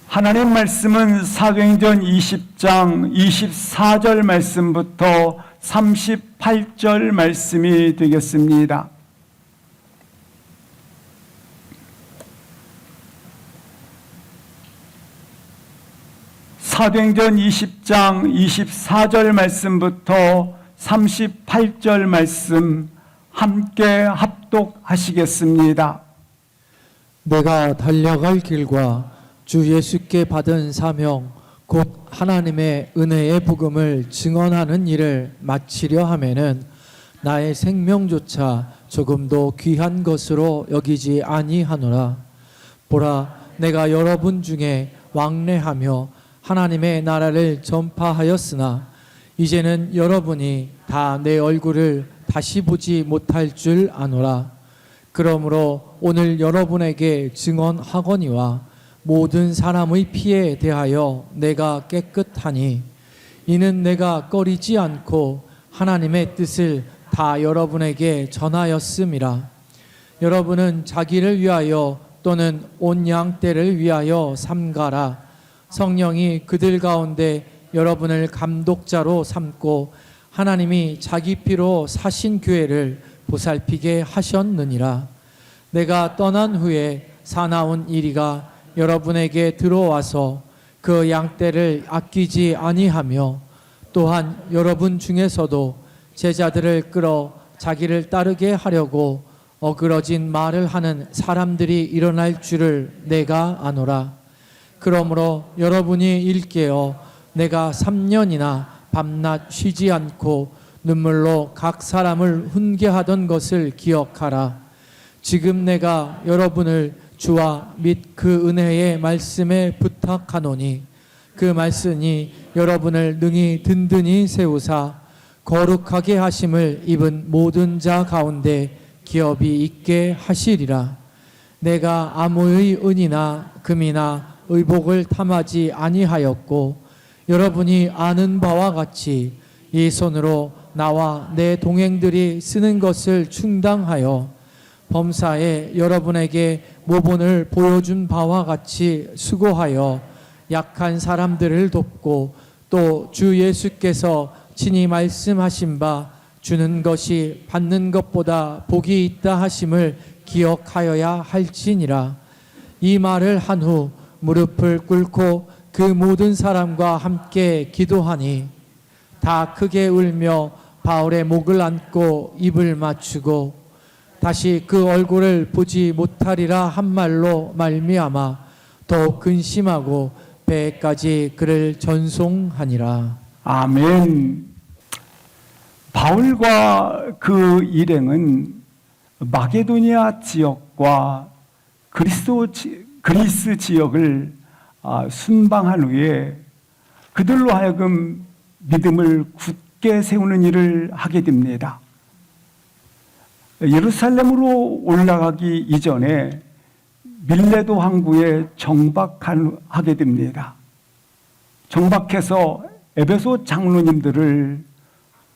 하나님 말씀은 사도행전 20장 24절 말씀부터 38절 말씀이 되겠습니다. 사도행전 20장 24절 말씀부터 38절 말씀 함께 합독하시겠습니다. 내가 달려갈 길과 주 예수께 받은 사명 곧 하나님의 은혜의 복음을 증언하는 일을 마치려 하면은 나의 생명조차 조금도 귀한 것으로 여기지 아니하노라. 보라, 내가 여러분 중에 왕래하며 하나님의 나라를 전파하였으나 이제는 여러분이 다 내 얼굴을 다시 보지 못할 줄 아노라. 그러므로 오늘 여러분에게 증언하거니와 모든 사람의 피에 대하여 내가 깨끗하니 이는 내가 꺼리지 않고 하나님의 뜻을 다 여러분에게 전하였음이라. 여러분은 자기를 위하여 또는 온 양떼를 위하여 삼가라. 성령이 그들 가운데 여러분을 감독자로 삼고 하나님이 자기 피로 사신 교회를 보살피게 하셨느니라. 내가 떠난 후에 사나운 이리가 여러분에게 들어와서 그 양떼를 아끼지 아니하며 또한 여러분 중에서도 제자들을 끌어 자기를 따르게 하려고 어그러진 말을 하는 사람들이 일어날 줄을 내가 아노라. 그러므로 여러분이 일깨어 내가 3년이나 밤낮 쉬지 않고 눈물로 각 사람을 훈계하던 것을 기억하라. 지금 내가 여러분을 주와 및 그 은혜의 말씀에 부탁하노니 그 말씀이 여러분을 능히 든든히 세우사 거룩하게 하심을 입은 모든 자 가운데 기업이 있게 하시리라. 내가 아무의 은이나 금이나 의복을 탐하지 아니하였고 여러분이 아는 바와 같이 이 손으로 나와 내 동행들이 쓰는 것을 충당하여 범사에 여러분에게 모본을 보여준 바와 같이 수고하여 약한 사람들을 돕고 또 주 예수께서 친히 말씀하신 바 주는 것이 받는 것보다 복이 있다 하심을 기억하여야 할지니라. 이 말을 한 후 무릎을 꿇고 그 모든 사람과 함께 기도하니 다 크게 울며 바울의 목을 안고 입을 맞추고 다시 그 얼굴을 보지 못하리라 한 말로 말미암아 더욱 근심하고 배까지 그를 전송하니라. 아멘. 바울과 그 일행은 마게도니아 지역과 그리스 지역을 순방한 후에 그들로 하여금 믿음을 굳게 세우는 일을 하게 됩니다. 예루살렘으로 올라가기 이전에 밀레도 항구에 정박하게 됩니다. 정박해서 에베소 장로님들을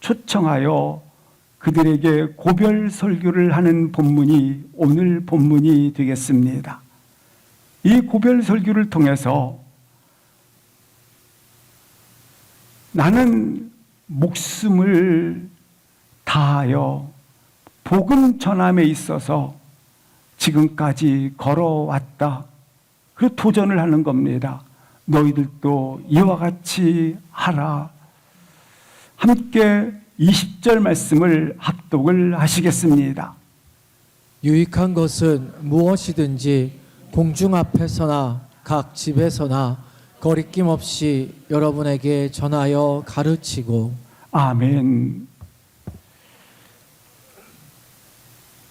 초청하여 그들에게 고별 설교를 하는 본문이 오늘 본문이 되겠습니다. 이 고별 설교를 통해서 나는 목숨을 다하여 복음 전함에 있어서 지금까지 걸어왔다. 그 도전을 하는 겁니다. 너희들도 이와 같이 하라. 함께 20절 말씀을 합독을 하시겠습니다. 유익한 것은 무엇이든지 공중 앞에서나 각 집에서나 거리낌 없이 여러분에게 전하여 가르치고. 아멘.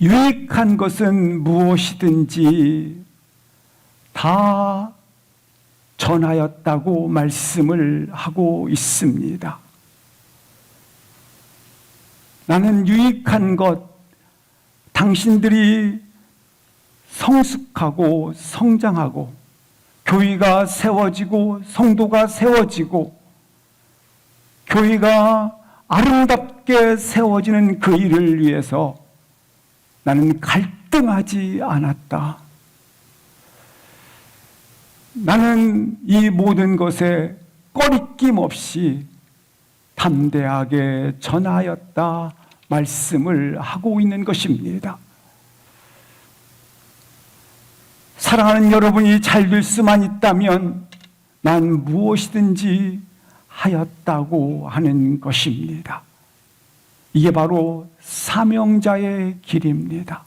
유익한 것은 무엇이든지 다 전하였다고 말씀을 하고 있습니다. 나는 유익한 것, 당신들이 성숙하고 성장하고 교회가 세워지고 성도가 세워지고 교회가 아름답게 세워지는 그 일을 위해서 나는 갈등하지 않았다. 나는 이 모든 것에 꺼리낌 없이 담대하게 전하였다 말씀을 하고 있는 것입니다. 사랑하는 여러분이 잘 될 수만 있다면 난 무엇이든지 하였다고 하는 것입니다. 이게 바로 사명자의 길입니다.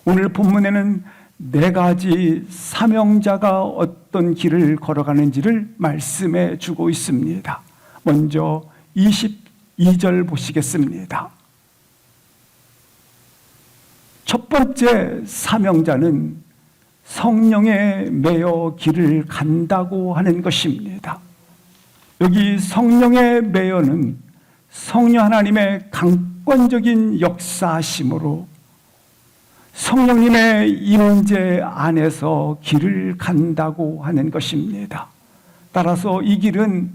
오늘 본문에는 네 가지 사명자가 어떤 길을 걸어가는지를 말씀해 주고 있습니다. 먼저 22절 보시겠습니다. 첫 번째 사명자는 성령에 매여 길을 간다고 하는 것입니다. 여기 성령에 매여는 성령 하나님의 강권적인 역사심으로 성령님의 임재 안에서 길을 간다고 하는 것입니다. 따라서 이 길은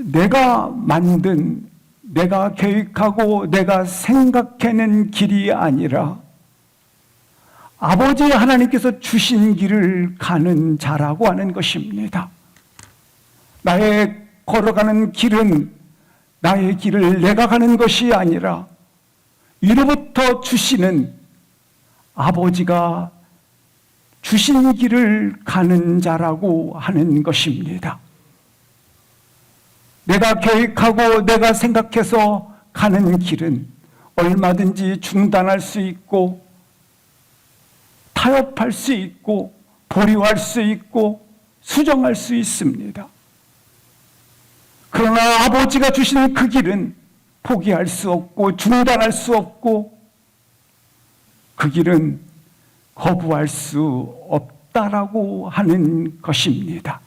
내가 만든, 내가 계획하고 내가 생각해낸 길이 아니라 아버지 하나님께서 주신 길을 가는 자라고 하는 것입니다. 나의 걸어가는 길은 나의 길을 내가 가는 것이 아니라 위로부터 주시는 아버지가 주신 길을 가는 자라고 하는 것입니다. 내가 계획하고 내가 생각해서 가는 길은 얼마든지 중단할 수 있고 타협할 수 있고 보류할 수 있고 수정할 수 있습니다. 그러나 아버지가 주신 그 길은 포기할 수 없고 중단할 수 없고 그 길은 거부할 수 없다라고 하는 것입니다.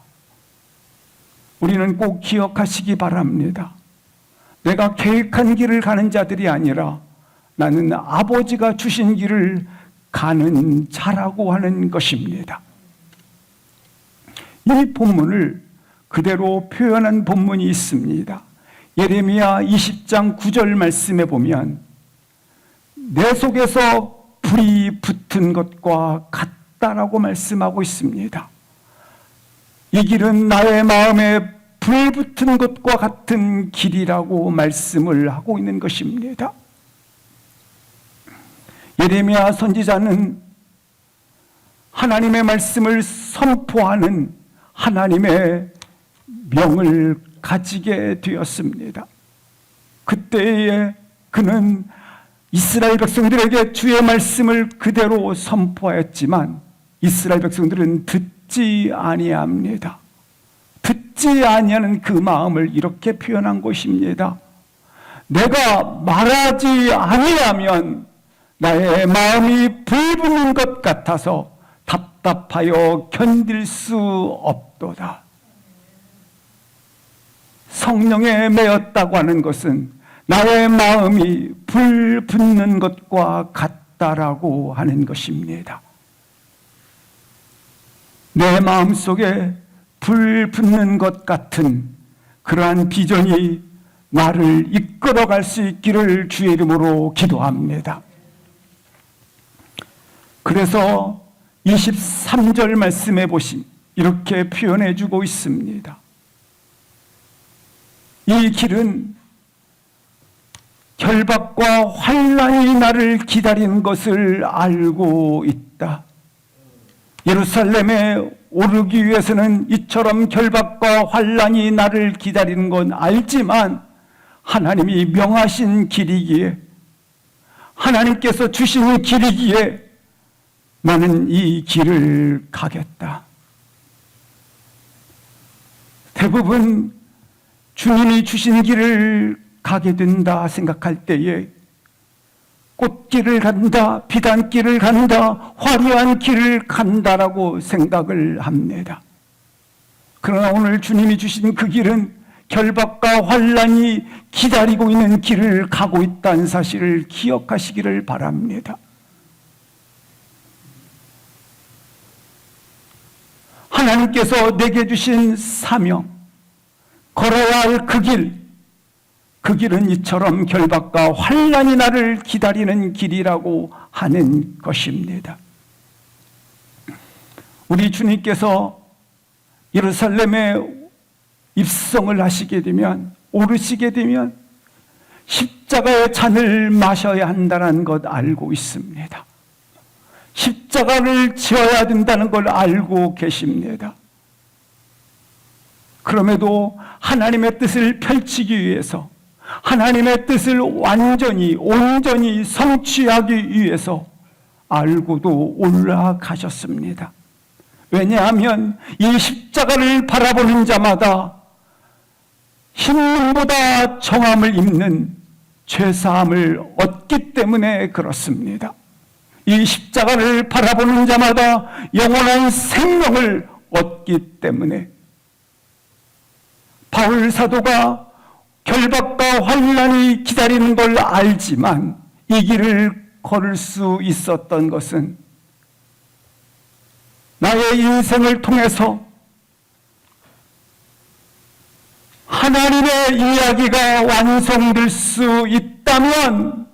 우리는 꼭 기억하시기 바랍니다. 내가 계획한 길을 가는 자들이 아니라 나는 아버지가 주신 길을 가는 자라고 하는 것입니다. 이 본문을 그대로 표현한 본문이 있습니다. 예레미야 20장 9절 말씀에 보면 내 속에서 불이 붙은 것과 같다라고 말씀하고 있습니다. 이 길은 나의 마음에 불 붙은 것과 같은 길이라고 말씀을 하고 있는 것입니다. 예레미야 선지자는 하나님의 말씀을 선포하는 하나님의 명을 가지게 되었습니다. 그때에 그는 이스라엘 백성들에게 주의 말씀을 그대로 선포하였지만 이스라엘 백성들은 듣지 아니합니다. 듣지 아니하는 그 마음을 이렇게 표현한 것입니다. 내가 말하지 아니하면 나의 마음이 불붙는 것 같아서 답답하여 견딜 수 없도다. 성령에 매였다고 하는 것은 나의 마음이 불붙는 것과 같다라고 하는 것입니다. 내 마음속에 불붙는 것 같은 그러한 비전이 나를 이끌어갈 수 있기를 주의 이름으로 기도합니다. 그래서 23절 말씀해 보시 이렇게 표현해 주고 있습니다. 이 길은 결박과 환난이 나를 기다리는 것을 알고 있다. 예루살렘에 오르기 위해서는 이처럼 결박과 환난이 나를 기다리는 건 알지만 하나님이 명하신 길이기에 하나님께서 주신 길이기에 나는 이 길을 가겠다. 대부분 주님이 주신 길을 가게 된다 생각할 때에 꽃길을 간다, 비단길을 간다, 화려한 길을 간다라고 생각을 합니다. 그러나 오늘 주님이 주신 그 길은 결박과 환난이 기다리고 있는 길을 가고 있다는 사실을 기억하시기를 바랍니다. 하나님께서 내게 주신 사명, 걸어야 할 그 길은 이처럼 결박과 환난이 나를 기다리는 길이라고 하는 것입니다. 우리 주님께서 예루살렘에 입성을 하시게 되면, 오르시게 되면 십자가의 잔을 마셔야 한다는 것 알고 있습니다. 십자가를 지어야 된다는 걸 알고 계십니다. 그럼에도 하나님의 뜻을 펼치기 위해서, 하나님의 뜻을 완전히 온전히 성취하기 위해서 알고도 올라가셨습니다. 왜냐하면 이 십자가를 바라보는 자마다 흰눈보다 정함을 입는 죄사함을 얻기 때문에 그렇습니다. 이 십자가를 바라보는 자마다 영원한 생명을 얻기 때문에 바울 사도가 결박과 환난이 기다리는 걸 알지만 이 길을 걸을 수 있었던 것은 나의 인생을 통해서 하나님의 이야기가 완성될 수 있다면,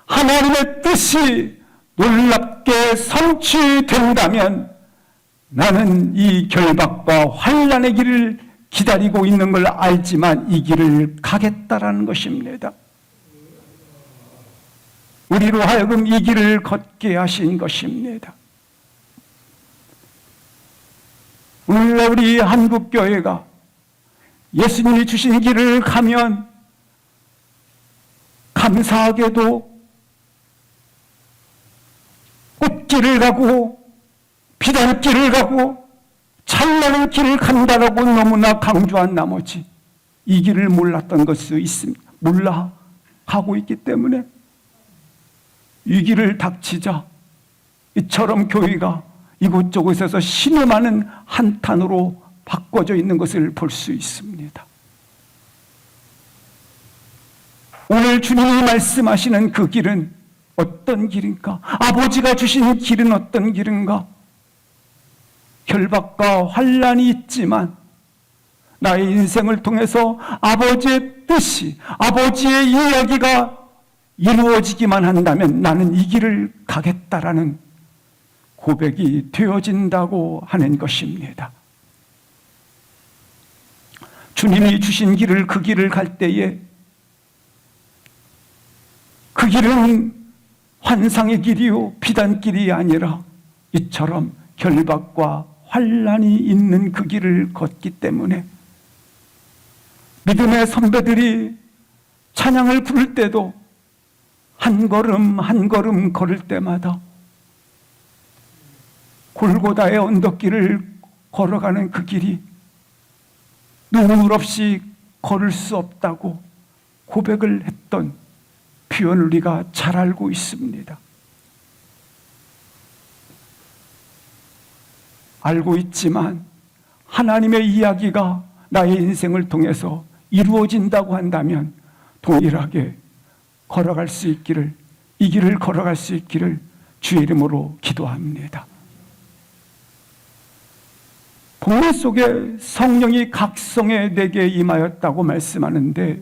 하나님의 뜻이 놀랍게 성취된다면 나는 이 결박과 환난의 길을 기다리고 있는 걸 알지만 이 길을 가겠다라는 것입니다. 우리로 하여금 이 길을 걷게 하신 것입니다. 오늘날 우리 한국교회가 예수님이 주신 길을 가면 감사하게도 꽃길을 가고 비단길을 가고 찬란한 길을 간다라고 너무나 강조한 나머지 이 길을 몰랐던 것이 있습니다. 몰라 가고 있기 때문에 이 길을 닥치자 이처럼 교회가 이곳저곳에서 신음하는 한탄으로 바꿔져 있는 것을 볼 수 있습니다. 오늘 주님이 말씀하시는 그 길은 어떤 길인가? 아버지가 주신 길은 어떤 길인가? 결박과 환난이 있지만 나의 인생을 통해서 아버지의 뜻이, 아버지의 이야기가 이루어지기만 한다면 나는 이 길을 가겠다라는 고백이 되어진다고 하는 것입니다. 주님이 주신 길을, 그 길을 갈 때에 그 길은 환상의 길이요 비단길이 아니라 이처럼 결박과 환난이 있는 그 길을 걷기 때문에 믿음의 선배들이 찬양을 부를 때도 한 걸음 한 걸음 걸을 때마다 골고다의 언덕길을 걸어가는 그 길이 눈물 없이 걸을 수 없다고 고백을 했던 표현을 우리가 잘 알고 있습니다. 알고 있지만 하나님의 이야기가 나의 인생을 통해서 이루어진다고 한다면 동일하게 걸어갈 수 있기를, 이 길을 걸어갈 수 있기를 주의 이름으로 기도합니다. 본문 속에 성령이 각성에 내게 임하였다고 말씀하는데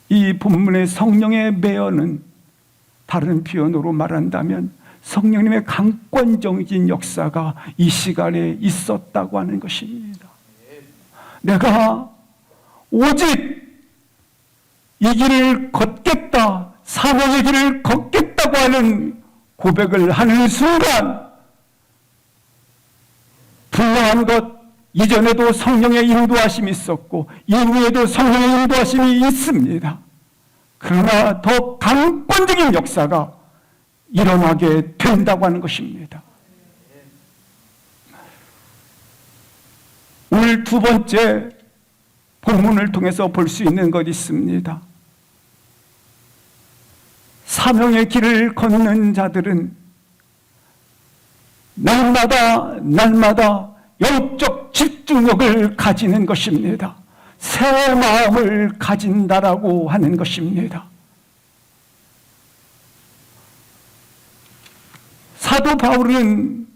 이 본문의 성령의 매언은 다른 표현으로 말한다면 성령님의 강권적인 역사가 이 시간에 있었다고 하는 것입니다. 내가 오직 이 길을 걷겠다, 사명의 길을 걷겠다고 하는 고백을 하는 순간 분명한 것, 이전에도 성령의 인도하심이 있었고 이후에도 성령의 인도하심이 있습니다. 그러나 더 강권적인 역사가 일어나게 된다고 하는 것입니다. 오늘 두 번째 본문을 통해서 볼 수 있는 것이 있습니다. 사명의 길을 걷는 자들은 날마다 영적 집중력을 가지는 것입니다. 새 마음을 가진다라고 하는 것입니다. 사도 바울은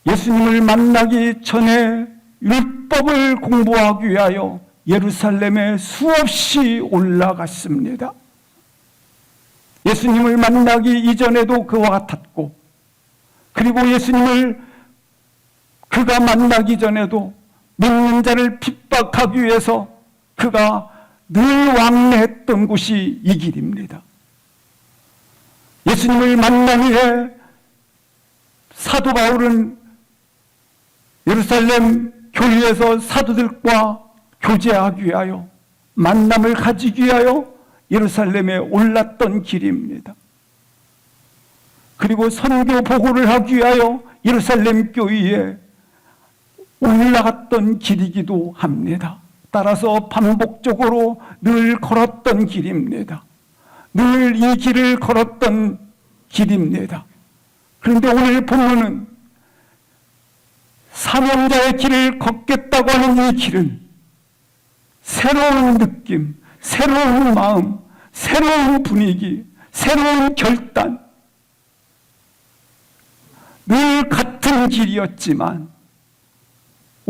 예수님을 만나기 전에 율법을 공부하기 위하여 예루살렘에 수없이 올라갔습니다. 예수님을 만나기 이전에도 그와 같았고, 그리고 예수님을 그가 만나기 전에도 믿는 자를 핍박하기 위해서 그가 늘 왕래했던 곳이 이 길입니다. 예수님을 만난 후에 사도 바울은 예루살렘 교회에서 사도들과 교제하기 위하여 만남을 가지기 위하여 예루살렘에 올랐던 길입니다. 그리고 선교 보고를 하기 위하여 예루살렘 교회에 올라갔던 길이기도 합니다. 따라서 반복적으로 늘 걸었던 길입니다. 늘 이 길을 걸었던 길입니다. 그런데 오늘 본문은 사명자의 길을 걷겠다고 하는 이 길은 새로운 느낌, 새로운 마음, 새로운 분위기, 새로운 결단, 늘 같은 길이었지만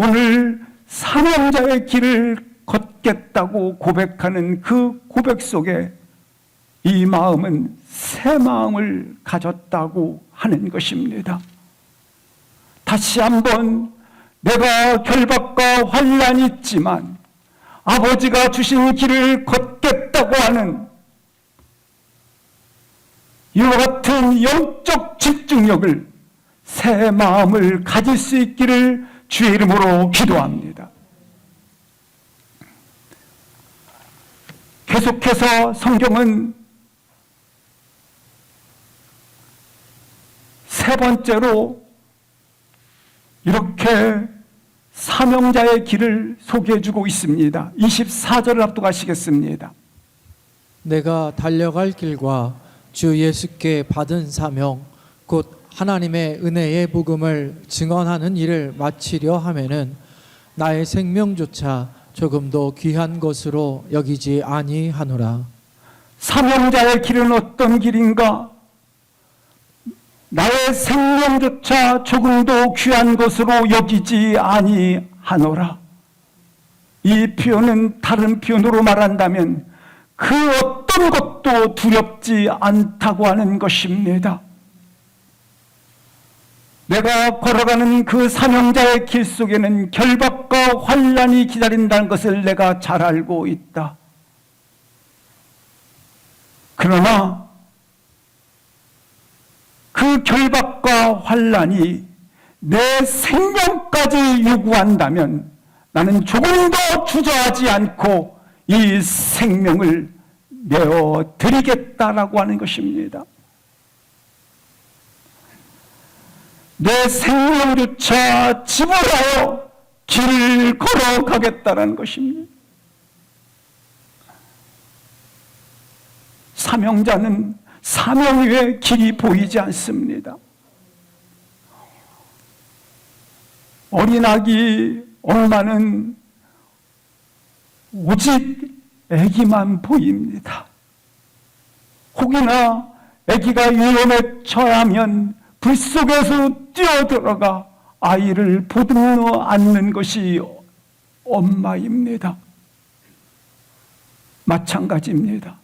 오늘 사명자의 길을 걷겠다고 고백하는 그 고백 속에 이 마음은 새 마음을 가졌다고 하는 것입니다. 다시 한번 내가 결박과 환난이 있지만 아버지가 주신 길을 걷겠다고 하는 이와 같은 영적 집중력을 새 마음을 가질 수 있기를 주의 이름으로 기도합니다. 계속해서 성경은 세 번째로 이렇게 사명자의 길을 소개해주고 있습니다. 24절을 압도하시겠습니다. 내가 달려갈 길과 주 예수께 받은 사명 곧 하나님의 은혜의 복음을 증언하는 일을 마치려 하면은 나의 생명조차 조금도 귀한 것으로 여기지 아니하노라. 사명자의 길은 어떤 길인가? 나의 생명조차 조금도 귀한 것으로 여기지 아니하노라. 이 표현은 다른 표현으로 말한다면 그 어떤 것도 두렵지 않다고 하는 것입니다. 내가 걸어가는 그 사명자의 길 속에는 결박과 환난이 기다린다는 것을 내가 잘 알고 있다. 그러나 그 결박과 환난이 내 생명까지 요구한다면 나는 조금 더 주저하지 않고 이 생명을 내어 드리겠다라고 하는 것입니다. 내 생명조차 지불하여 길을 걸어가겠다는 것입니다. 사명자는 사명 외에 길이 보이지 않습니다. 어린아기 엄마는 오직 아기만 보입니다. 혹이나 아기가 위험에 처하면 불 속에서 뛰어들어가 아이를 보듬어 안는 것이 엄마입니다. 마찬가지입니다.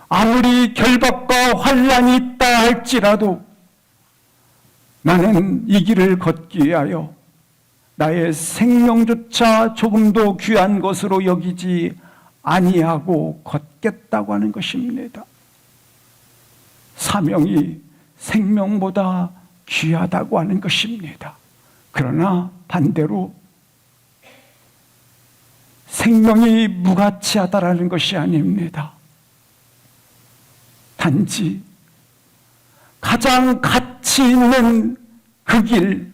아무리 결박과 환난이 있다 할지라도 나는 이 길을 걷기 위하여 나의 생명조차 조금도 귀한 것으로 여기지 아니하고 걷겠다고 하는 것입니다. 사명이 생명보다 귀하다고 하는 것입니다. 그러나 반대로 생명이 무가치하다라는 것이 아닙니다. 단지 가장 가치 있는 그 길,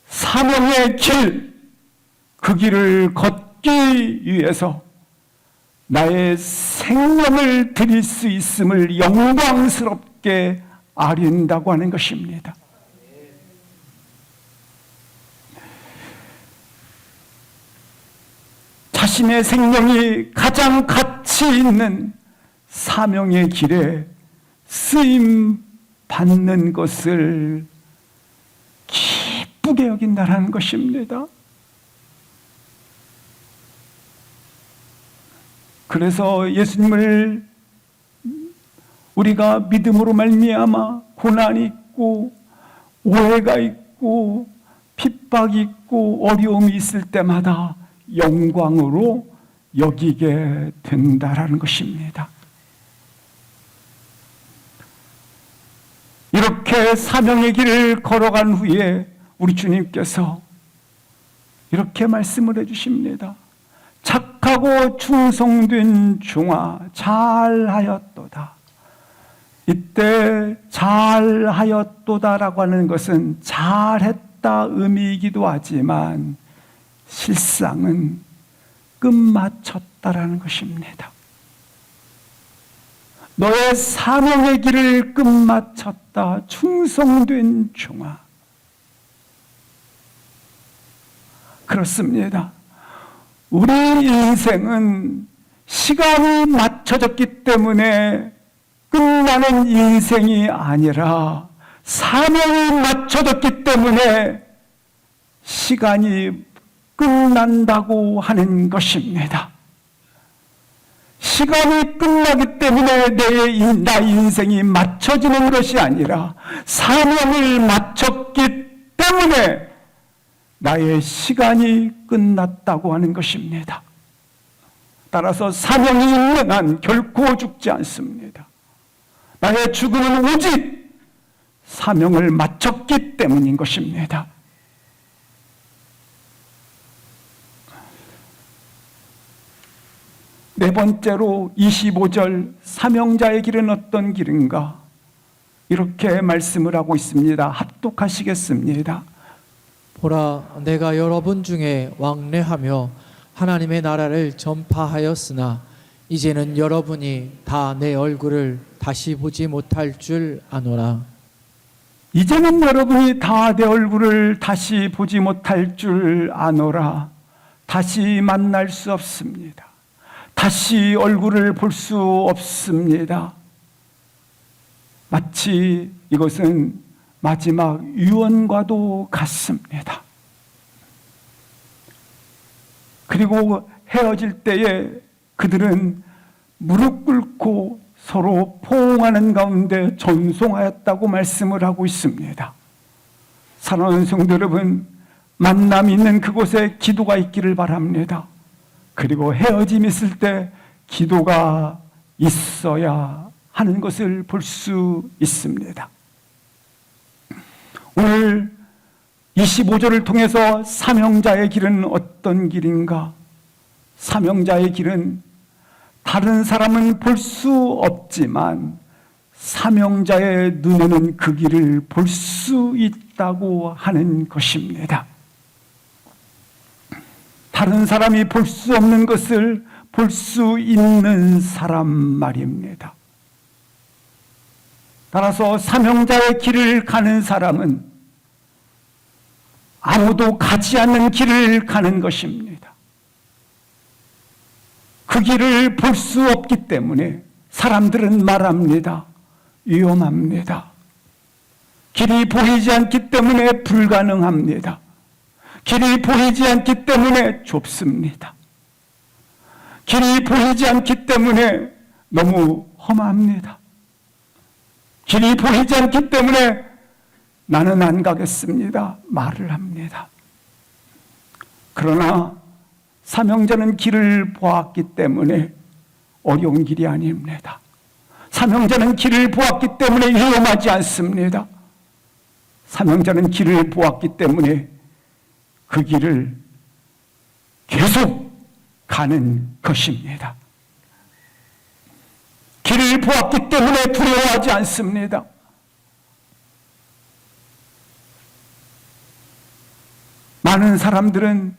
사명의 길, 그 길을 걷기 위해서 나의 생명을 드릴 수 있음을 영광스럽게 아린다고 하는 것입니다. 자신의 생명이 가장 가치 있는 사명의 길에 쓰임 받는 것을 기쁘게 여긴다는 것입니다. 그래서 예수님을 우리가 믿음으로 말미암아 고난이 있고 오해가 있고 핍박이 있고 어려움이 있을 때마다 영광으로 여기게 된다라는 것입니다. 이렇게 사명의 길을 걸어간 후에 우리 주님께서 이렇게 말씀을 해주십니다. 착하고 충성된 종아, 잘하였도다. 이때 잘하였도다라고 하는 것은 잘했다 의미이기도 하지만 실상은 끝마쳤다라는 것입니다. 너의 사명의 길을 끝마쳤다. 충성된 종아. 그렇습니다. 우리 인생은 시간이 맞춰졌기 때문에 끝나는 인생이 아니라 사명이 맞춰졌기 때문에 시간이 끝난다고 하는 것입니다. 시간이 끝나기 때문에 나 인생이 맞춰지는 것이 아니라 사명을 맞췄기 때문에 나의 시간이 끝났다고 하는 것입니다. 따라서 사명이 있는 한 결코 죽지 않습니다. 나의 죽음은 오직 사명을 마쳤기 때문인 것입니다. 네 번째로 25절 사명자의 길은 어떤 길인가? 이렇게 말씀을 하고 있습니다. 합독하시겠습니다. 보라, 내가 여러분 중에 왕래하며 하나님의 나라를 전파하였으나 이제는 여러분이 다 내 얼굴을 다시 보지 못할 줄 아노라. 이제는 여러분이 다 내 얼굴을 다시 보지 못할 줄 아노라. 다시 만날 수 없습니다. 다시 얼굴을 볼 수 없습니다. 마치 이것은 마지막 유언과도 같습니다. 그리고 헤어질 때에 그들은 무릎 꿇고 서로 포옹하는 가운데 전송하였다고 말씀을 하고 있습니다. 사랑하는 성도 여러분, 만남 있는 그곳에 기도가 있기를 바랍니다. 그리고 헤어짐이 있을 때 기도가 있어야 하는 것을 볼 수 있습니다. 오늘 25절을 통해서 사명자의 길은 어떤 길인가? 사명자의 길은 다른 사람은 볼 수 없지만 사명자의 눈에는 그 길을 볼 수 있다고 하는 것입니다. 다른 사람이 볼 수 없는 것을 볼 수 있는 사람 말입니다. 따라서 사명자의 길을 가는 사람은 아무도 가지 않는 길을 가는 것입니다. 그 길을 볼 수 없기 때문에 사람들은 말합니다. 위험합니다. 길이 보이지 않기 때문에 불가능합니다. 길이 보이지 않기 때문에 좁습니다. 길이 보이지 않기 때문에 너무 험합니다. 길이 보이지 않기 때문에 나는 안 가겠습니다. 말을 합니다. 그러나 사명자는 길을 보았기 때문에 어려운 길이 아닙니다. 사명자는 길을 보았기 때문에 위험하지 않습니다. 사명자는 길을 보았기 때문에 그 길을 계속 가는 것입니다. 길을 보았기 때문에 두려워하지 않습니다. 많은 사람들은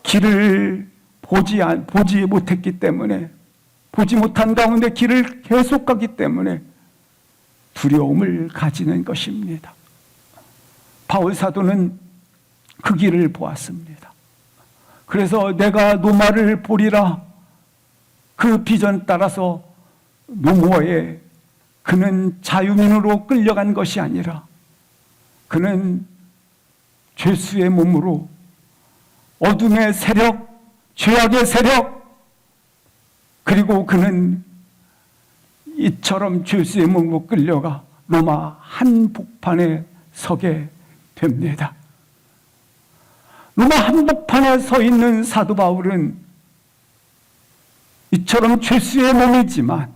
길을 보지 못했기 때문에, 보지 못한 가운데 길을 계속 가기 때문에 두려움을 가지는 것입니다. 바울 사도는 그 길을 보았습니다. 그래서 내가 노마를 보리라, 그 비전 따라서 노모에 그는 자유민으로 끌려간 것이 아니라 그는 죄수의 몸으로 어둠의 세력, 죄악의 세력, 그리고 그는 이처럼 죄수의 몸으로 끌려가 로마 한복판에 서게 됩니다. 로마 한복판에 서 있는 사도 바울은 이처럼 죄수의 몸이지만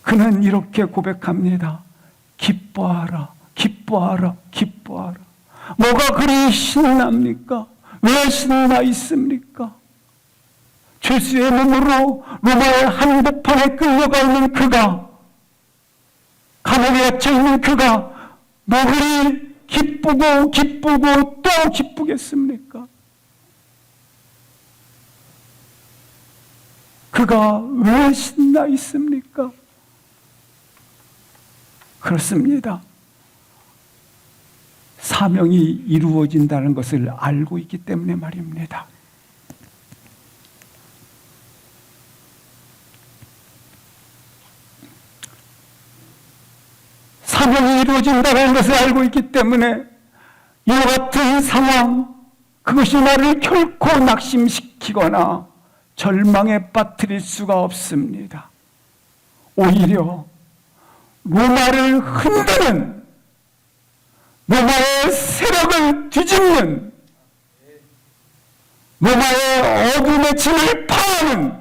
그는 이렇게 고백합니다. 기뻐하라, 기뻐하라, 기뻐하라. 뭐가 그리 신납니까? 왜 신나 있습니까? 죄수의 몸으로 로마의 한복판에 끌려가 있는 그가, 감옥에 갇혀 있는 그가 뭐 그리 기쁘고 기쁘고 또 기쁘겠습니까? 그가 왜 신나 있습니까? 그렇습니다. 사명이 이루어진다는 것을 알고 있기 때문에 말입니다. 사명이 이루어진다는 것을 알고 있기 때문에 이와 같은 상황, 그것이 나를 결코 낙심시키거나 절망에 빠뜨릴 수가 없습니다. 오히려 로마를 흔드는, 로마의 세력을 뒤집는, 로마의 어둠의 짐을 파하는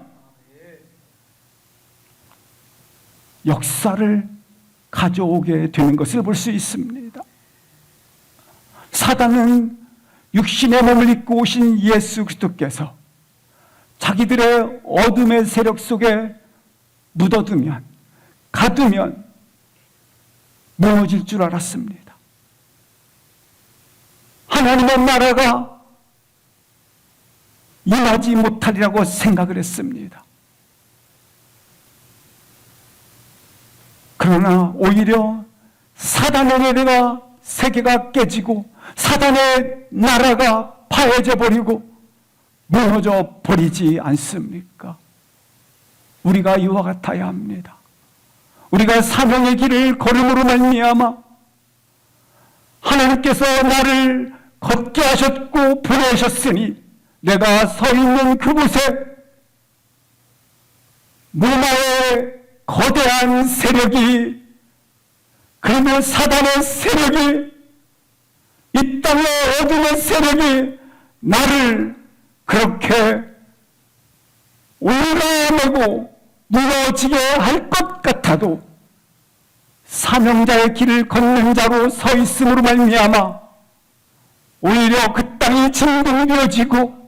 역사를 가져오게 되는 것을 볼 수 있습니다. 사단은 육신의 몸을 입고 오신 예수 그리스도께서 자기들의 어둠의 세력 속에 묻어두면, 가두면 무너질 줄 알았습니다. 하나님의 나라가 임하지 못하리라고 생각을 했습니다. 그러나 오히려 사단의 내래가 세계가 깨지고 사단의 나라가 파해져 버리고 무너져 버리지 않습니까? 우리가 이와 같아야 합니다. 우리가 사명의 길을 걸음으로 말미암아 하나님께서 나를 걷게 하셨고 보내셨으니 내가 서 있는 그곳에 로마의 거대한 세력이, 그리고 사단의 세력이, 이 땅의 어둠의 세력이 나를 그렇게 올라내고 무너지게 할 것 같아도 사명자의 길을 걷는 자로 서 있음으로 말미암아 오히려 그 땅이 진동되어지고,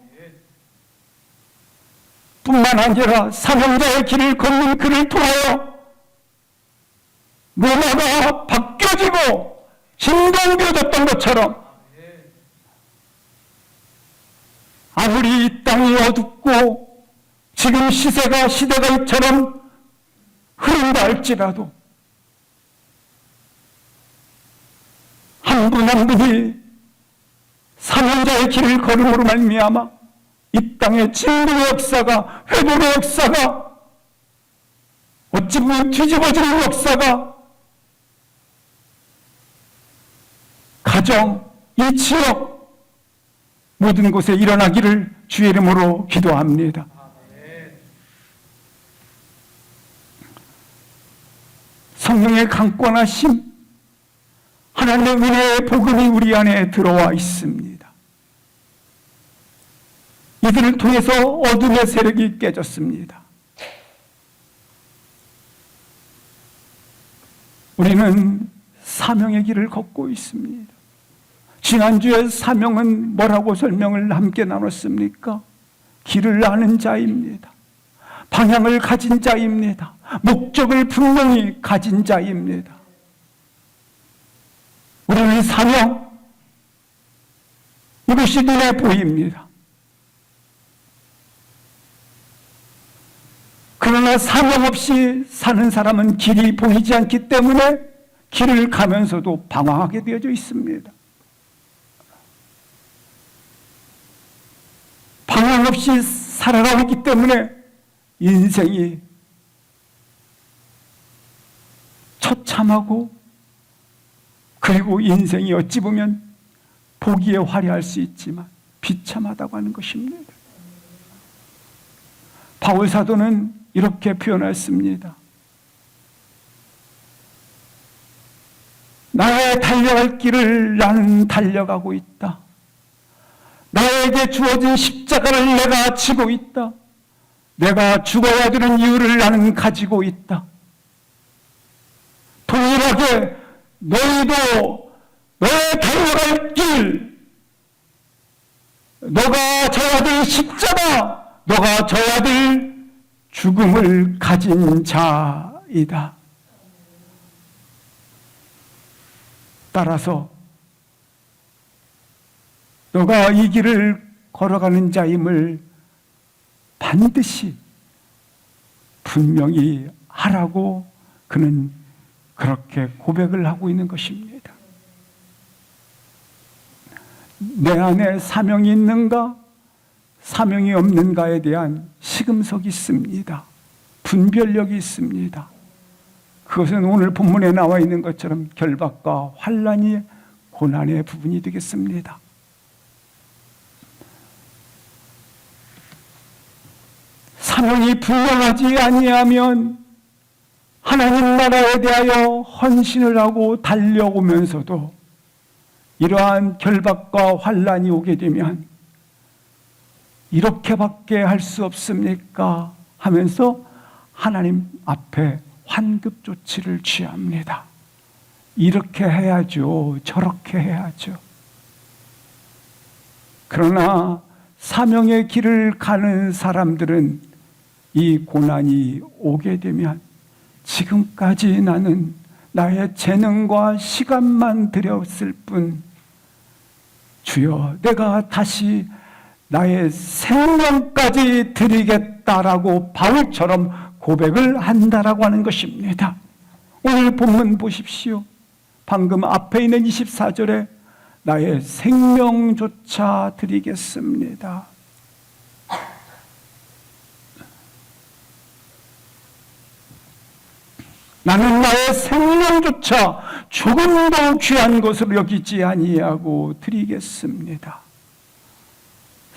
뿐만 아니라 사명자의 길을 걷는 그를 통하여 로마가 바뀌어지고 진동되어졌던 것처럼 아무리 이 땅이 어둡고 지금 시대가 이처럼 흐른다 할지라도 한 분 한 분이 사명자의 길을 걸음으로 말미암아 이 땅의 진리의 역사가, 회복의 역사가, 어찌 보면 뒤집어지는 역사가 가정, 이 지역 모든 곳에 일어나기를 주의 이름으로 기도합니다. 성령의 강권하심, 하나님의 은혜의 복음이 우리 안에 들어와 있습니다. 이들을 통해서 어둠의 세력이 깨졌습니다. 우리는 사명의 길을 걷고 있습니다. 지난주에 사명은 뭐라고 설명을 함께 나눴습니까? 길을 아는 자입니다. 방향을 가진 자입니다. 목적을 분명히 가진 자입니다. 우리는 사명, 이것이 눈에 보입니다. 그러나 사명 없이 사는 사람은 길이 보이지 않기 때문에 길을 가면서도 방황하게 되어져 있습니다. 방황 없이 살아가고 있기 때문에 인생이 처참하고, 그리고 인생이 어찌 보면 보기에 화려할 수 있지만 비참하다고 하는 것입니다. 바울 사도는 이렇게 표현했습니다. 나의 달려갈 길을 나는 달려가고 있다. 나에게 주어진 십자가를 내가 지고 있다. 내가 죽어야 되는 이유를 나는 가지고 있다. 동일하게 너희도 너의 달려갈 길, 너가 져야 될 십자가, 너가 져야 될 죽음을 가진 자이다. 따라서 너가 이 길을 걸어가는 자임을 반드시 분명히 하라고 그는 그렇게 고백을 하고 있는 것입니다. 내 안에 사명이 있는가, 사명이 없는가에 대한 시금석이 있습니다. 분별력이 있습니다. 그것은 오늘 본문에 나와 있는 것처럼 결박과 환난이 고난의 부분이 되겠습니다. 사명이 분명하지 아니하면 하나님 나라에 대하여 헌신을 하고 달려오면서도 이러한 결박과 환난이 오게 되면 이렇게밖에 할 수 없습니까? 하면서 하나님 앞에 환급 조치를 취합니다. 이렇게 해야죠. 저렇게 해야죠. 그러나 사명의 길을 가는 사람들은 이 고난이 오게 되면 지금까지 나는 나의 재능과 시간만 들였을 뿐 주여 내가 다시 나의 생명까지 드리겠다라고 바울처럼 고백을 한다라고 하는 것입니다. 오늘 본문 보십시오. 방금 앞에 있는 24절에 나의 생명조차 드리겠습니다. 나는 나의 생명조차 조금도 귀한 것으로 여기지 아니하고 드리겠습니다.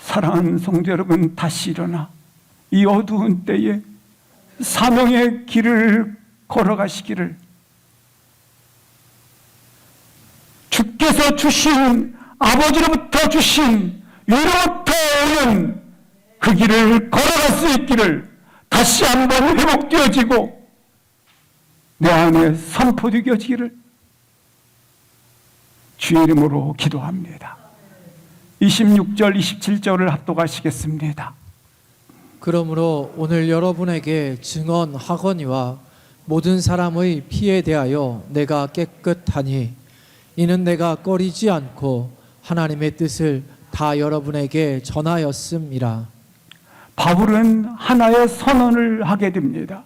사랑하는 성도 여러분, 다시 일어나 이 어두운 때에 사명의 길을 걸어가시기를 주께서 주신 아버지로부터 주신 위로부터 오는 그 길을 걸어갈 수 있기를 다시 한번 회복되어지고 내 안에 선포되어지기를 주의 이름으로 기도합니다. 26절, 27절을 합독하시겠습니다. 그러므로 오늘 여러분에게 증언하거니와 모든 사람의 피에 대하여 내가 깨끗하니 이는 내가 꺼리지 않고 하나님의 뜻을 다 여러분에게 전하였음이라. 바울은 하나의 선언을 하게 됩니다.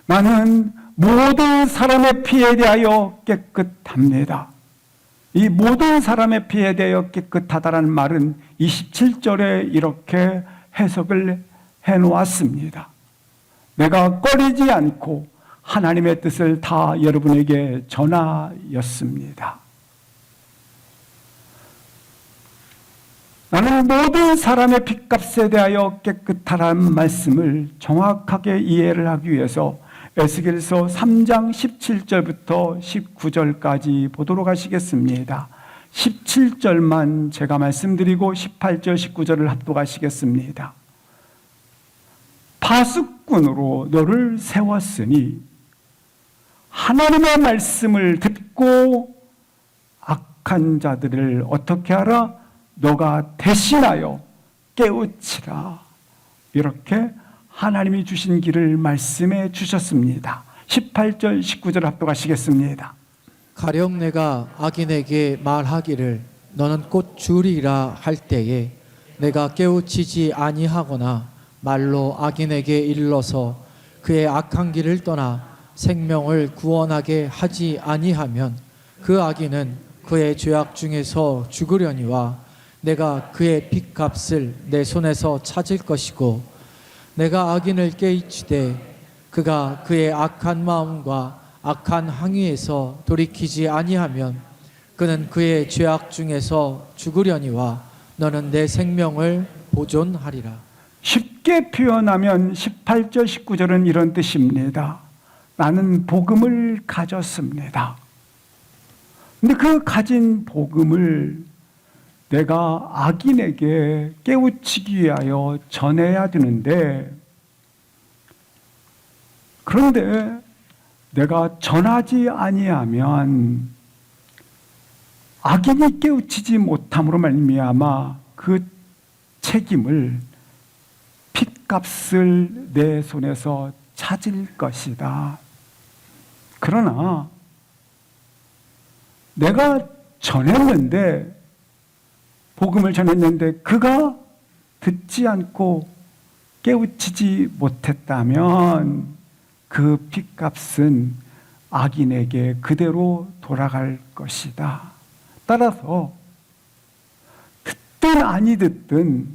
나는 모든 사람의 피에 대하여 깨끗합니다. 이 모든 사람의 피에 대하여 깨끗하다라는 말은 27절에 이렇게 해석을 해놓았습니다. 내가 꺼리지 않고 하나님의 뜻을 다 여러분에게 전하였습니다. 나는 모든 사람의 핏값에 대하여 깨끗하라는 말씀을 정확하게 이해를 하기 위해서 에스겔서 3장 17절부터 19절까지 보도록 하시겠습니다. 17절만 제가 말씀드리고 18절, 19절을 합독하시겠습니다. 파수꾼으로 너를 세웠으니 하나님의 말씀을 듣고 악한 자들을 어떻게 하라? 너가 대신하여 깨우치라. 이렇게 하나님이 주신 길을 말씀해 주셨습니다. 18절, 19절 합독하시겠습니다. 가령 내가 악인에게 말하기를 너는 곧 주리라 할 때에 내가 깨우치지 아니하거나 말로 악인에게 일러서 그의 악한 길을 떠나 생명을 구원하게 하지 아니하면 그 악인은 그의 죄악 중에서 죽으려니와 내가 그의 핏값을 내 손에서 찾을 것이고 내가 악인을 깨우치되 그가 그의 악한 마음과 악한 행위에서 돌이키지 아니하면 그는 그의 죄악 중에서 죽으려니와 너는 내 생명을 보존하리라. 쉽게 표현하면 18절, 19절은 이런 뜻입니다. 나는 복음을 가졌습니다. 근데 그 가진 복음을 내가 악인에게 깨우치기 위하여 전해야 되는데, 그런데 내가 전하지 아니하면 악인이 깨우치지 못함으로 말미암아 그 책임을, 핏값을 내 손에서 찾을 것이다. 그러나 내가 전했는데, 복음을 전했는데 그가 듣지 않고 깨우치지 못했다면 그 핏값은 악인에게 그대로 돌아갈 것이다. 따라서 듣든 아니 듣든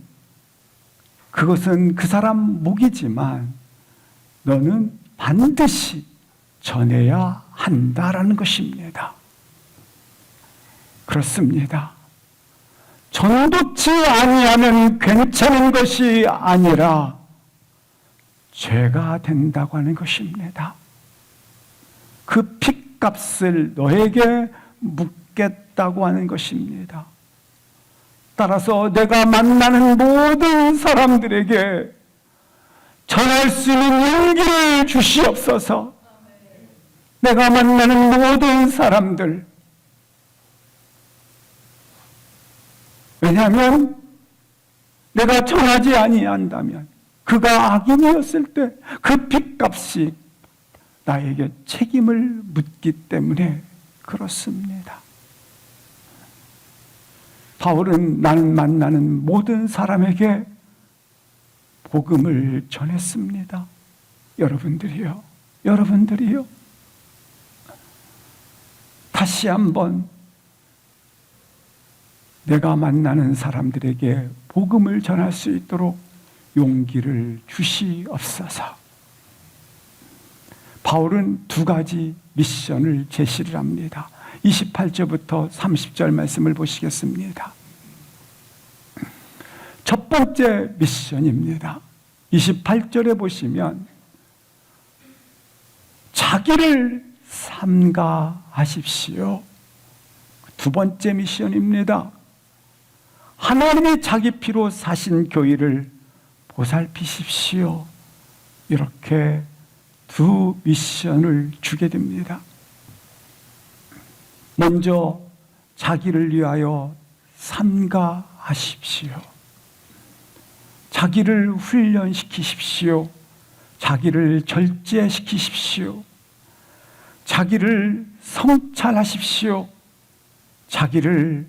그것은 그 사람 몫이지만 너는 반드시 전해야 한다라는 것입니다. 그렇습니다. 전도치 아니하면 괜찮은 것이 아니라 죄가 된다고 하는 것입니다. 그 핏값을 너에게 묻겠다고 하는 것입니다. 따라서 내가 만나는 모든 사람들에게 전할 수 있는 용기를 주시옵소서. 내가 만나는 모든 사람들, 왜냐하면 내가 전하지 아니한다면 그가 악인이었을 때 그 핏값이 나에게 책임을 묻기 때문에 그렇습니다. 바울은 나는 만나는 모든 사람에게 복음을 전했습니다. 여러분들이요. 다시 한번 내가 만나는 사람들에게 복음을 전할 수 있도록 용기를 주시옵소서. 바울은 두 가지 미션을 제시를 합니다. 28절부터 30절 말씀을 보시겠습니다. 첫 번째 미션입니다. 28절에 보시면 자기를 삼가하십시오. 두 번째 미션입니다. 하나님이 자기 피로 사신 교회를 보살피십시오. 이렇게 두 미션을 주게 됩니다. 먼저 자기를 위하여 삼가하십시오. 자기를 훈련시키십시오. 자기를 절제시키십시오. 자기를 성찰하십시오. 자기를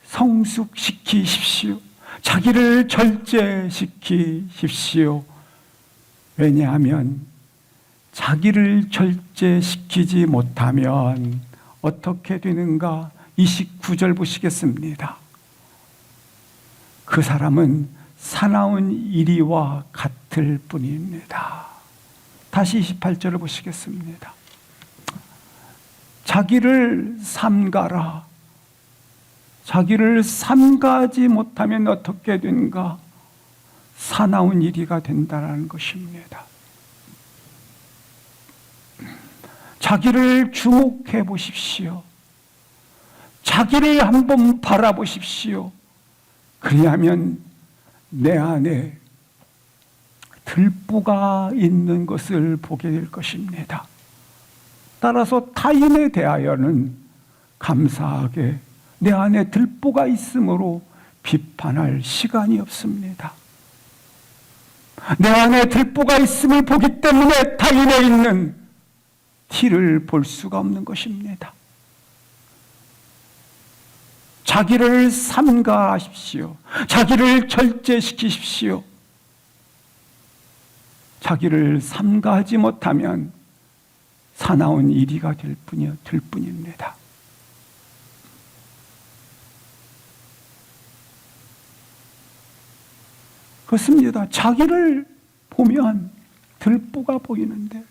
성숙시키십시오. 자기를 절제시키십시오. 왜냐하면 자기를 절제시키지 못하면 어떻게 되는가? 29절 보시겠습니다. 그 사람은 사나운 이리와 같을 뿐입니다. 다시 28절을 보시겠습니다. 자기를 삼가라. 자기를 삼가지 못하면 어떻게 된가? 사나운 이리가 된다는 것입니다. 자기를 주목해 보십시오. 자기를 한번 바라보십시오. 그리하면 내 안에 들보가 있는 것을 보게 될 것입니다. 따라서 타인에 대하여는 감사하게 내 안에 들보가 있으므로 비판할 시간이 없습니다. 내 안에 들보가 있음을 보기 때문에 타인에 있는 티를 볼 수가 없는 것입니다. 자기를 삼가하십시오. 자기를 절제시키십시오. 자기를 삼가하지 못하면 사나운 이리가 될 뿐입니다. 그렇습니다. 자기를 보면 들보가 보이는데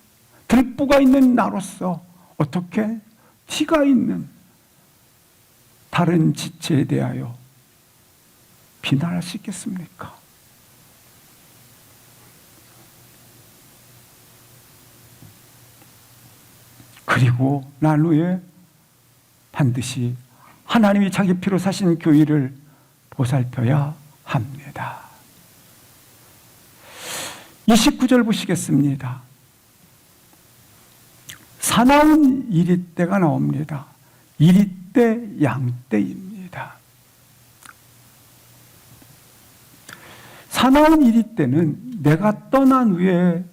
들보가 있는 나로서 어떻게 티가 있는 다른 지체에 대하여 비난할 수 있겠습니까? 그리고 난 후에 반드시 하나님이 자기 피로 사신 교회를 보살펴야 합니다. 29절 보시겠습니다. 사나운 이리때가 나옵니다. 이리때 양때입니다. 사나운 이리때는 내가 떠난 후에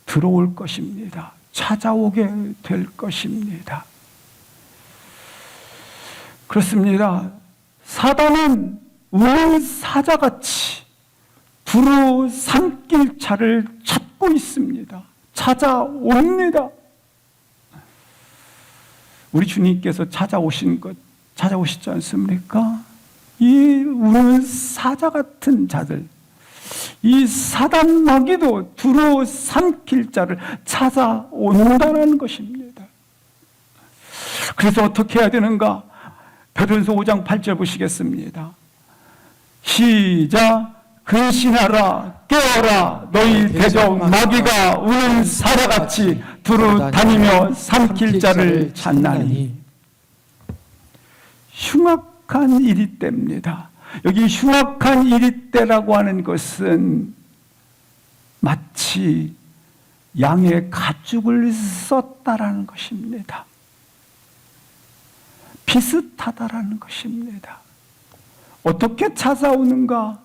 들어올 것입니다. 찾아오게 될 것입니다. 그렇습니다. 사단은 우는 사자같이 두루 산길 차를 찾고 있습니다. 찾아옵니다. 우리 주님께서 찾아오시지 않습니까? 이 우는 사자 같은 자들, 이 사단 마귀도 두루 산길자를 찾아온다는 것입니다. 그래서 어떻게 해야 되는가? 베드로전서 5장 8절 보시겠습니다. 시작. 근신하라, 깨어라, 너희 대적 마귀가 우는 사자같이 두루 다니며 산길자를 찾나니. 흉악한 이리때입니다. 여기 흉악한 이리때라고 하는 것은 마치 양의 가죽을 썼다라는 것입니다. 비슷하다라는 것입니다. 어떻게 찾아오는가?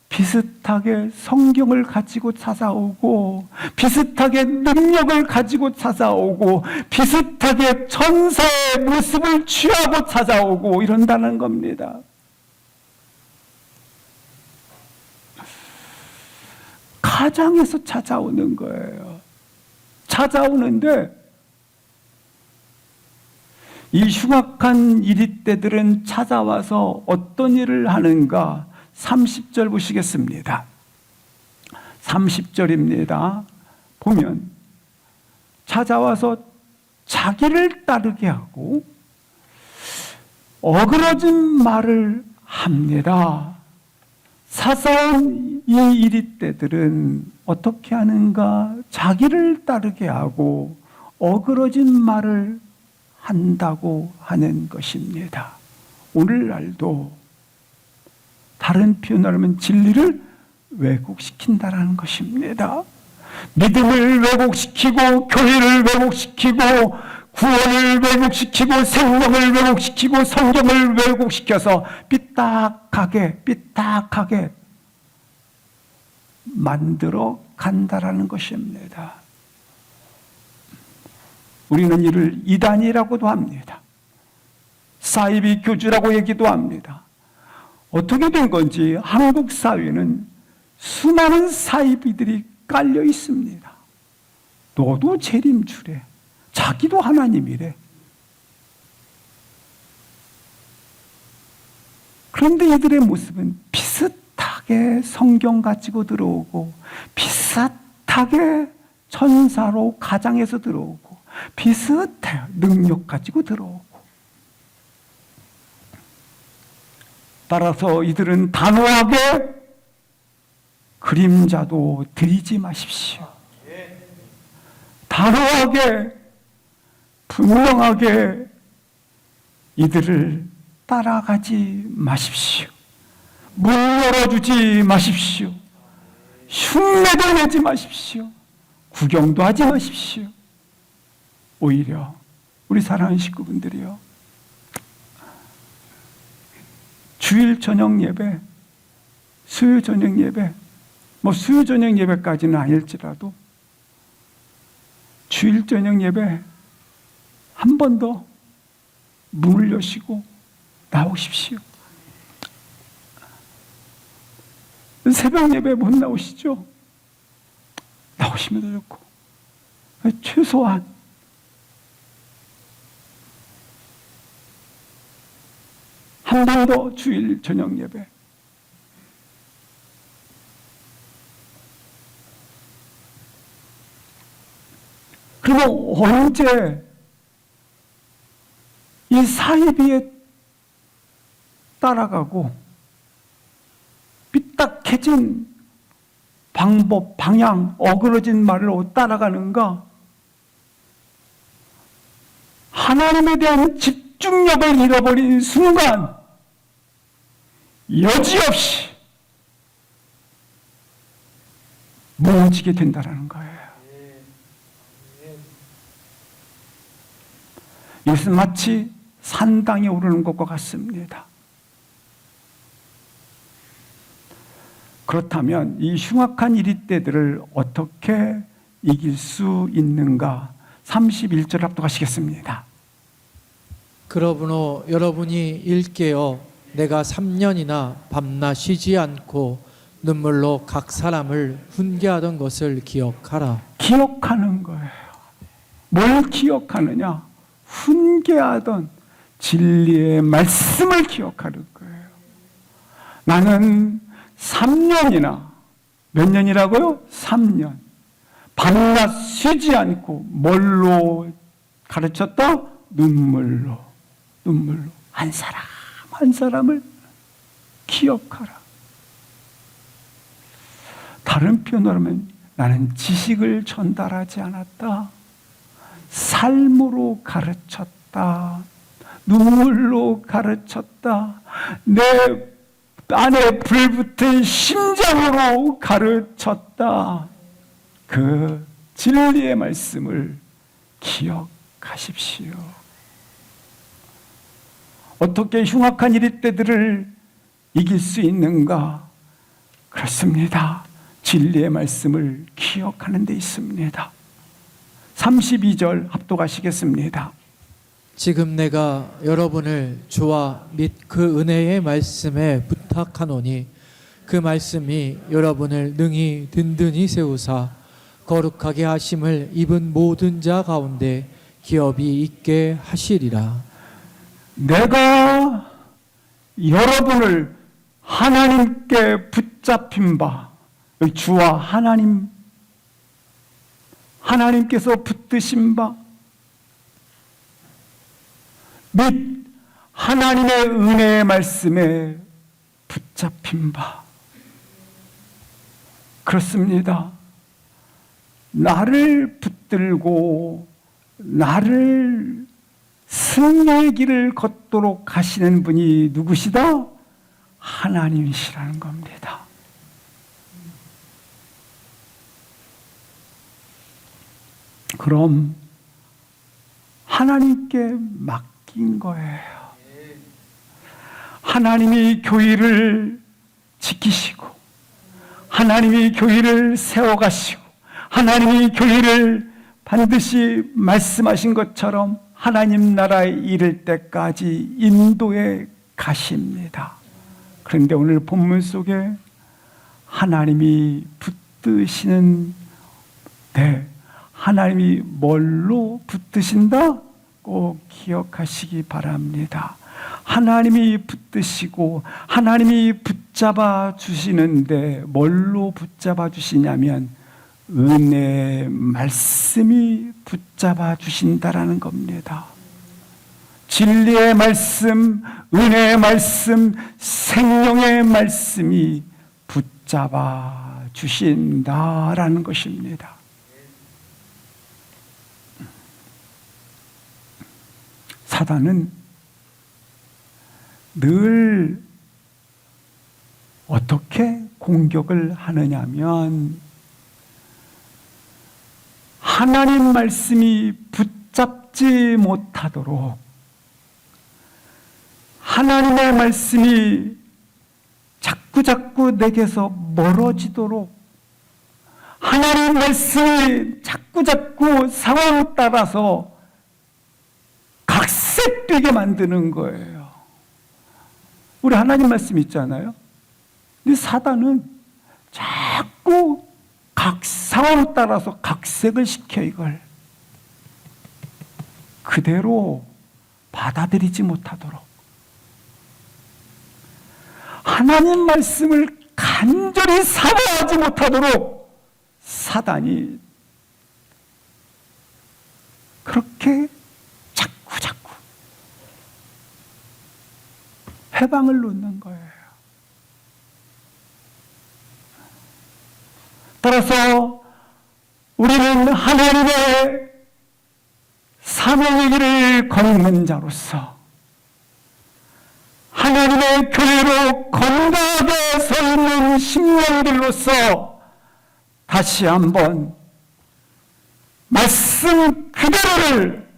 비슷하게 성경을 가지고 찾아오고, 비슷하게 능력을 가지고 찾아오고, 비슷하게 천사의 모습을 취하고 찾아오고 이런다는 겁니다. 가장에서 찾아오는 거예요. 찾아오는데 이 흉악한 이리때들은 찾아와서 어떤 일을 하는가? 30절 보시겠습니다. 30절입니다. 보면 찾아와서 자기를 따르게 하고 어그러진 말을 합니다. 사사한 이 이리때들은 어떻게 하는가? 자기를 따르게 하고 어그러진 말을 한다고 하는 것입니다. 오늘날도 다른 표현으로 하면 진리를 왜곡시킨다는 것입니다. 믿음을 왜곡시키고, 교회를 왜곡시키고, 구원을 왜곡시키고, 생명을 왜곡시키고, 성경을 왜곡시켜서 삐딱하게 만들어 간다라는 것입니다. 우리는 이를 이단이라고도 합니다. 사이비 교주라고 얘기도 합니다. 어떻게 된 건지 한국 사회는 수많은 사이비들이 깔려 있습니다. 너도 재림주래. 자기도 하나님이래. 그런데 이들의 모습은 비슷하게 성경 가지고 들어오고, 비슷하게 천사로 가장해서 들어오고, 비슷해요. 능력 가지고 들어오고. 따라서 이들은 단호하게 그림자도 드리지 마십시오. 단호하게, 분명하게 이들을 따라가지 마십시오. 문 열어주지 마십시오. 흉내도 내지 마십시오. 구경도 하지 마십시오. 오히려 우리 사랑하는 식구분들이요, 주일 저녁 예배, 수요 저녁 예배, 수요 저녁 예배까지는 아닐지라도 주일 저녁 예배 한 번 더 문을 여시고 나오십시오. 새벽 예배 못 나오시죠? 나오시면 더 좋고, 최소한 한 번 더 주일 저녁 예배. 그리고 언제 이 사이비에 따라가고 삐딱해진 방법, 방향, 어그러진 말로 따라가는가? 하나님에 대한 집중력을 잃어버린 순간 여지없이 무너지게 된다는 거예요. 이것은 마치 산당에 오르는 것과 같습니다. 그렇다면 이 흉악한 이리떼들을 어떻게 이길 수 있는가? 31절 합독하시겠습니다. 그러므로 여러분이 일깨어 내가 3년이나 밤낮 쉬지 않고 눈물로 각 사람을 훈계하던 것을 기억하라. 기억하는 거예요. 뭘 기억하느냐? 훈계하던 진리의 말씀을 기억하는 거예요. 나는 3년이나, 몇 년이라고요? 3년. 밤낮 쉬지 않고 뭘로 가르쳤다? 눈물로. 한 사람 한 사람을 기억하라. 다른 표현으로 하면 나는 지식을 전달하지 않았다. 삶으로 가르쳤다. 눈물로 가르쳤다. 내 안에 불붙은 심장으로 가르쳤다. 그 진리의 말씀을 기억하십시오. 어떻게 흉악한 이리떼들을 이길 수 있는가? 그렇습니다. 진리의 말씀을 기억하는 데 있습니다. 32절 합독하시겠습니다. 지금 내가 여러분을 주와 및 그 은혜의 말씀에 부탁하노니 그 말씀이 여러분을 능히 든든히 세우사 거룩하게 하심을 입은 모든 자 가운데 기업이 있게 하시리라. 내가 여러분을 하나님께 붙잡힌 바, 주와 하나님께서 붙드신 바, 및 하나님의 은혜의 말씀에 붙잡힌 바. 그렇습니다. 나를 붙들고 나를 승리의 길을 걷도록 하시는 분이 누구시다? 하나님이시라는 겁니다. 그럼 하나님께 맡긴 거예요. 하나님이 교회를 지키시고 하나님이 교회를 세워가시고 하나님이 교회를 반드시 말씀하신 것처럼 하나님 나라에 이를 때까지 인도해 가십니다. 그런데 오늘 본문 속에 하나님이 붙드시는 하나님이 뭘로 붙드신다? 꼭 기억하시기 바랍니다. 하나님이 붙드시고 하나님이 붙잡아 주시는데 뭘로 붙잡아 주시냐면 은혜의 말씀이 붙잡아 주신다라는 겁니다. 진리의 말씀, 은혜의 말씀, 생명의 말씀이 붙잡아 주신다라는 것입니다. 사단은 늘 어떻게 공격을 하느냐면 하나님 말씀이 붙잡지 못하도록 하나님의 말씀이 자꾸 내게서 멀어지도록 하나님 말씀이 자꾸 상황에 따라서 각색되게 만드는 거예요. 우리 하나님 말씀 있잖아요. 근데 사단은 자꾸 각 상황에 따라서 각색을 시켜 이걸 그대로 받아들이지 못하도록 하나님 말씀을 간절히 사모하지 못하도록 사단이 그렇게 자꾸 해방을 놓는 거예요. 따라서 우리는 하나님의 사명의 길을 걷는 자로서 하나님의 하나님의 교회로 건강하게 서 있는 심령들로서 다시 한번 말씀 그대로를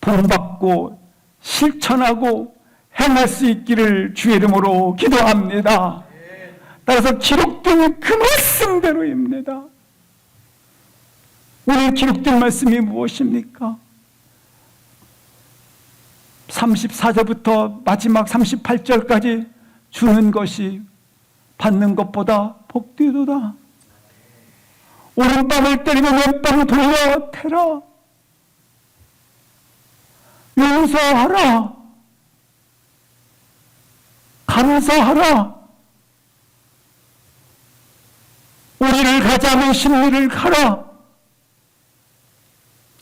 본받고 실천하고 행할 수 있기를 주의 이름으로 기도합니다. 따라서 기록된 그 말씀대로입니다. 오늘 기록된 말씀이 무엇입니까? 34절부터 마지막 38절까지 주는 것이 받는 것보다 복되도다. 오른밤을 때리면 왼밤을 돌려 태라. 용서하라. 감사하라. 우리를 가자면 심리를 가라.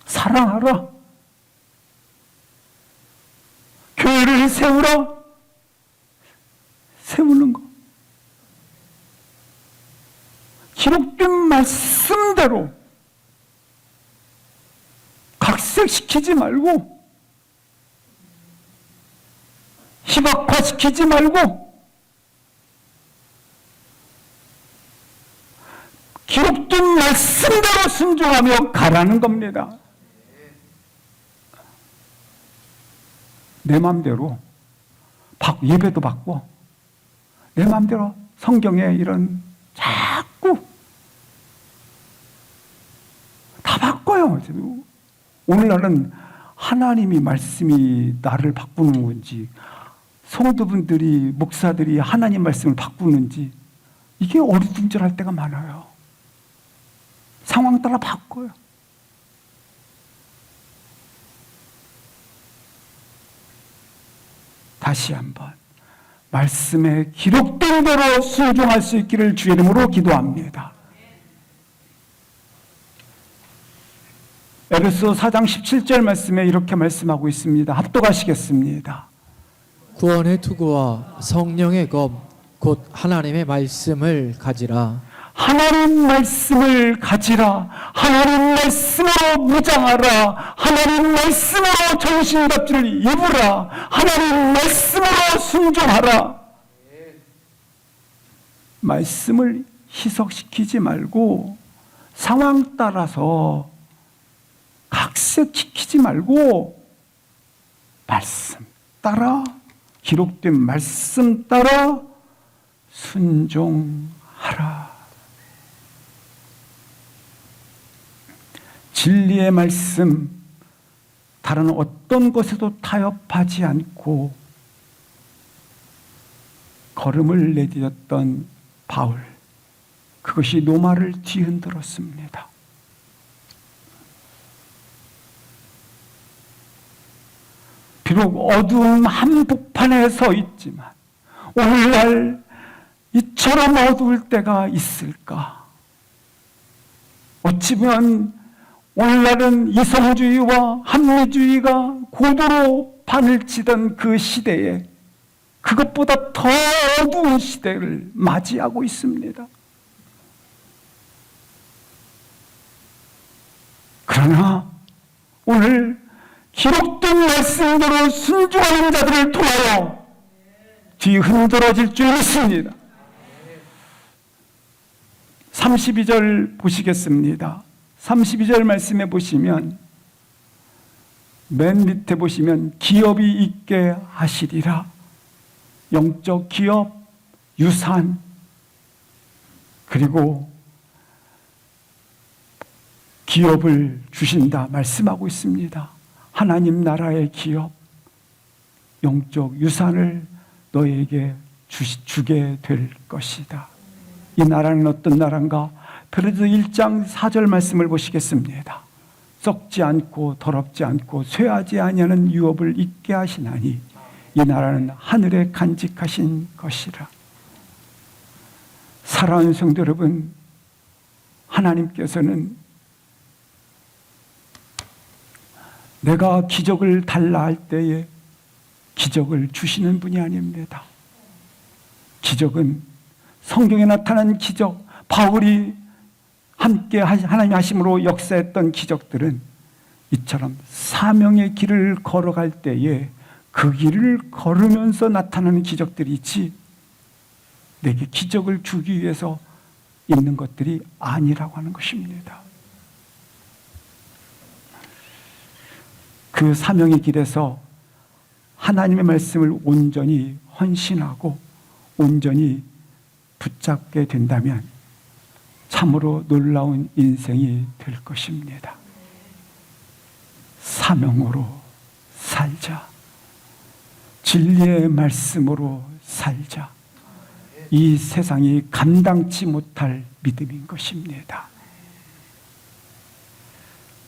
사랑하라. 교회를 세우라. 세우는 것. 기록된 말씀대로 각색시키지 말고 희박화시키지 말고 기록된 말씀대로 순종하며 가라는 겁니다. 내 마음대로 예배도 받고 내 마음대로 성경에 이런 자꾸 다 바꿔요. 오늘날은 하나님이 말씀이 나를 바꾸는 건지 성도분들이 목사들이 하나님 말씀을 바꾸는지 이게 어리둥절할 때가 많아요. 상황 따라 바꿔요. 다시 한번 말씀에 기록된 대로 순종할 수 있기를 주의 이름으로 기도합니다. 에베소 4장 17절 말씀에 이렇게 말씀하고 있습니다. 합독하시겠습니다. 구원의 투구와 성령의 검 곧 하나님의 말씀을 가지라. 하나님 말씀을 가지라. 하나님 말씀으로 무장하라. 하나님 말씀으로 정신갑주를 입으라. 하나님 말씀으로 순종하라. 말씀을 희석시키지 말고 상황 따라서 각색시키지 말고 말씀 따라 기록된 말씀 따라 순종하라. 진리의 말씀 다른 어떤 것에도 타협하지 않고 걸음을 내디뎠던 바울, 그것이 노마를 뒤흔들었습니다. 비록 어두운 한복판에 서 있지만 오늘날 이처럼 어두울 때가 있을까? 어찌 보면 오늘날은 이성주의와 합리주의가 고도로 판을 치던 그 시대에 그것보다 더 어두운 시대를 맞이하고 있습니다. 그러나 오늘 기록된 말씀대로 순종하는 자들을 통하여 뒤흔들어질 줄 믿습니다. 32절 보시겠습니다. 32절 말씀에 보시면 맨 밑에 보시면 기업이 있게 하시리라. 영적 기업, 유산, 그리고 기업을 주신다 말씀하고 있습니다. 하나님 나라의 기업, 영적 유산을 너에게 주게 될 것이다. 이 나라는 어떤 나라인가? 베드로 1장 4절 말씀을 보시겠습니다. 썩지 않고 더럽지 않고 쇠하지 아니하는 유업을 있게 하시나니 이 나라는 하늘에 간직하신 것이라. 사랑하는 성도 여러분, 하나님께서는 내가 기적을 달라 할 때에 기적을 주시는 분이 아닙니다. 기적은 성경에 나타난 기적, 바울이 함께 하나님의 하심으로 역사했던 기적들은 이처럼 사명의 길을 걸어갈 때에 그 길을 걸으면서 나타나는 기적들이 있지, 내게 기적을 주기 위해서 있는 것들이 아니라고 하는 것입니다. 그 사명의 길에서 하나님의 말씀을 온전히 헌신하고 온전히 붙잡게 된다면 참으로 놀라운 인생이 될 것입니다. 사명으로 살자. 진리의 말씀으로 살자. 이 세상이 감당치 못할 믿음인 것입니다.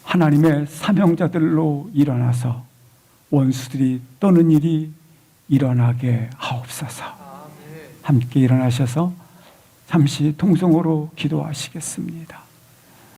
하나님의 사명자들로 일어나서 원수들이 떠는 일이 일어나게 하옵소서. 함께 일어나셔서 잠시 통성으로 기도하시겠습니다.